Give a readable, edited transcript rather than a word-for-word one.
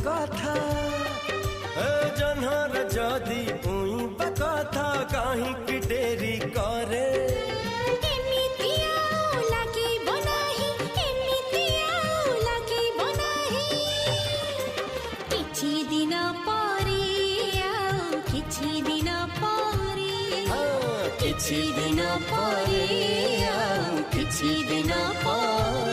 कथा जन्हर जदि उइबा कथा कहीं की डेरी करे किछि दिन परे किछि दिन परे